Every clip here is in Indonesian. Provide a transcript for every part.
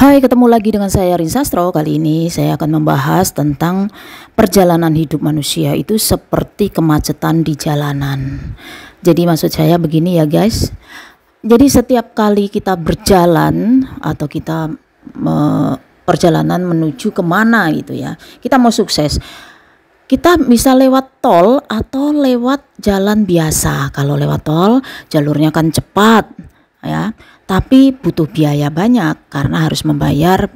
Hai, ketemu lagi dengan saya Rin Sastro. Kali ini saya akan membahas tentang perjalanan hidup manusia itu seperti kemacetan di jalanan. Jadi maksud saya begini ya guys. Jadi setiap kali kita berjalan atau kita perjalanan menuju kemana gitu ya, kita mau sukses, kita bisa lewat tol atau lewat jalan biasa. Kalau lewat tol jalurnya kan cepat ya, tapi butuh biaya banyak karena harus membayar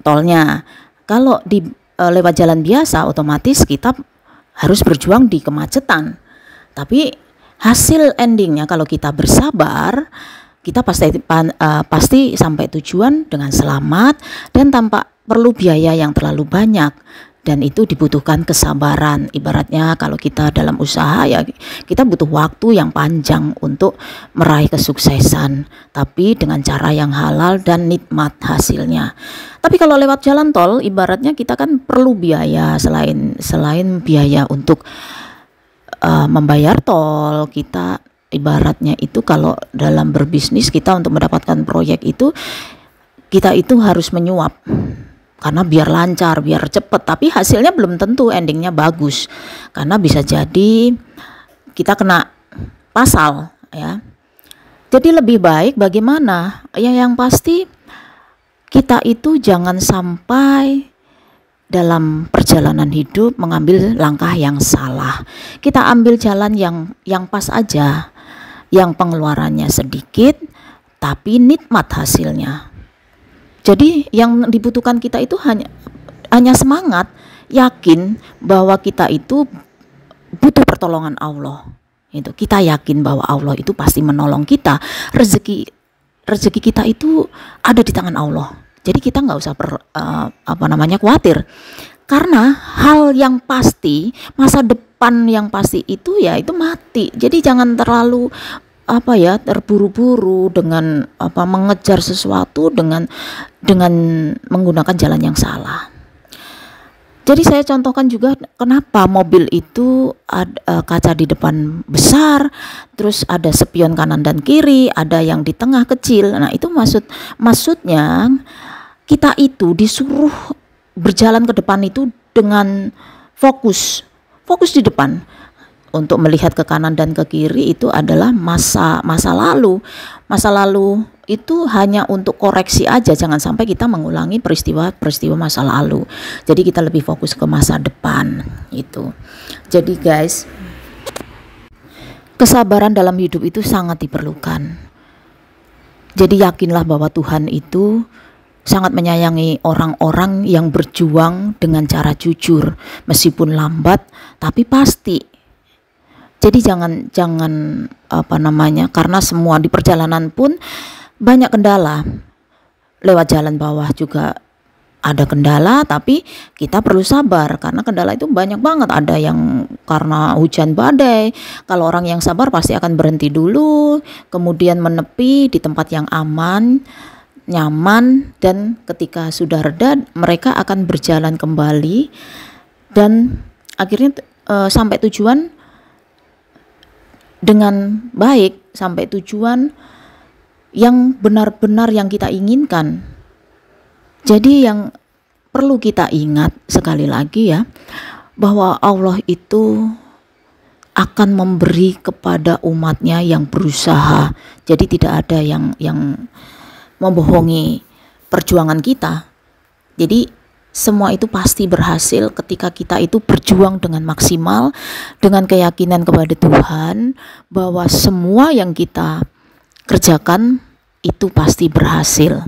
tolnya. Kalau lewat jalan biasa otomatis kita harus berjuang di kemacetan. Tapi hasil endingnya kalau kita bersabar, kita pasti sampai tujuan dengan selamat dan tanpa perlu biaya yang terlalu banyak. Dan itu dibutuhkan kesabaran. Ibaratnya kalau kita dalam usaha ya, kita butuh waktu yang panjang untuk meraih kesuksesan, tapi dengan cara yang halal dan nikmat hasilnya. Tapi kalau lewat jalan tol, ibaratnya kita kan perlu biaya selain biaya untuk membayar tol. Kita ibaratnya itu kalau dalam berbisnis, kita untuk mendapatkan proyek itu, kita itu harus menyuap. Karena biar lancar, biar cepet, tapi hasilnya belum tentu endingnya bagus. Karena bisa jadi kita kena pasal ya. Jadi lebih baik bagaimana? Ya yang pasti kita itu jangan sampai dalam perjalanan hidup mengambil langkah yang salah. Kita ambil jalan yang pas aja, yang pengeluarannya sedikit tapi nikmat hasilnya. Jadi yang dibutuhkan kita itu hanya semangat, yakin bahwa kita itu butuh pertolongan Allah. Itu kita yakin bahwa Allah itu pasti menolong kita. Rezeki kita itu ada di tangan Allah. Jadi kita nggak usah khawatir. Karena hal yang pasti, masa depan yang pasti itu ya itu mati. Jadi jangan terlalu terburu-buru dengan mengejar sesuatu dengan menggunakan jalan yang salah. Jadi saya contohkan juga kenapa mobil itu ada kaca di depan besar, terus ada spion kanan dan kiri, ada yang di tengah kecil. Nah itu maksudnya kita itu disuruh berjalan ke depan itu dengan fokus di depan. Untuk melihat ke kanan dan ke kiri itu adalah masa lalu. Masa lalu itu hanya untuk koreksi aja, jangan sampai kita mengulangi peristiwa masa lalu. Jadi kita lebih fokus ke masa depan itu. Jadi guys, kesabaran dalam hidup itu sangat diperlukan. Jadi yakinlah bahwa Tuhan itu sangat menyayangi orang-orang yang berjuang dengan cara jujur, meskipun lambat tapi pasti. Jadi jangan karena semua di perjalanan pun banyak kendala. Lewat jalan bawah juga ada kendala, tapi kita perlu sabar karena kendala itu banyak banget. Ada yang karena hujan badai. Kalau orang yang sabar pasti akan berhenti dulu, kemudian menepi di tempat yang aman, nyaman, dan ketika sudah reda mereka akan berjalan kembali dan akhirnya sampai tujuan dengan baik, sampai tujuan yang benar-benar yang kita inginkan. Jadi yang perlu kita ingat sekali lagi ya, bahwa Allah itu akan memberi kepada umatnya yang berusaha. Jadi tidak ada yang membohongi perjuangan kita. Jadi semua itu pasti berhasil ketika kita itu berjuang dengan maksimal, dengan keyakinan kepada Tuhan bahwa semua yang kita kerjakan itu pasti berhasil.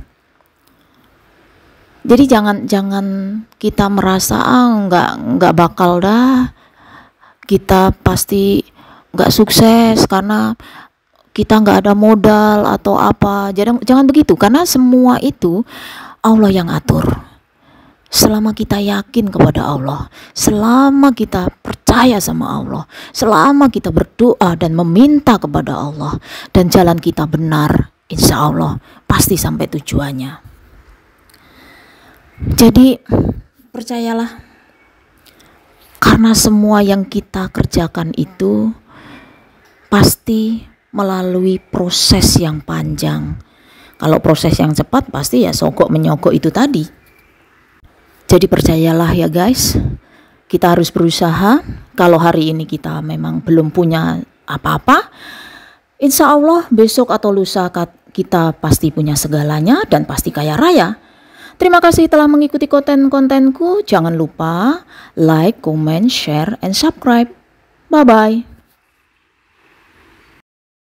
Jadi jangan kita merasa nggak bakal dah, kita pasti nggak sukses karena kita nggak ada modal atau apa. Jangan begitu, karena semua itu Allah yang atur. Selama kita yakin kepada Allah, selama kita percaya sama Allah, selama kita berdoa dan meminta kepada Allah dan jalan kita benar, insya Allah pasti sampai tujuannya. Jadi percayalah, karena semua yang kita kerjakan itu pasti melalui proses yang panjang. Kalau proses yang cepat pasti ya sogok menyogok itu tadi. Jadi percayalah ya guys, kita harus berusaha. Kalau hari ini kita memang belum punya apa-apa, insya Allah besok atau lusa kita pasti punya segalanya dan pasti kaya raya. Terima kasih telah mengikuti konten-kontenku. Jangan lupa like, comment, share, and subscribe. Bye-bye.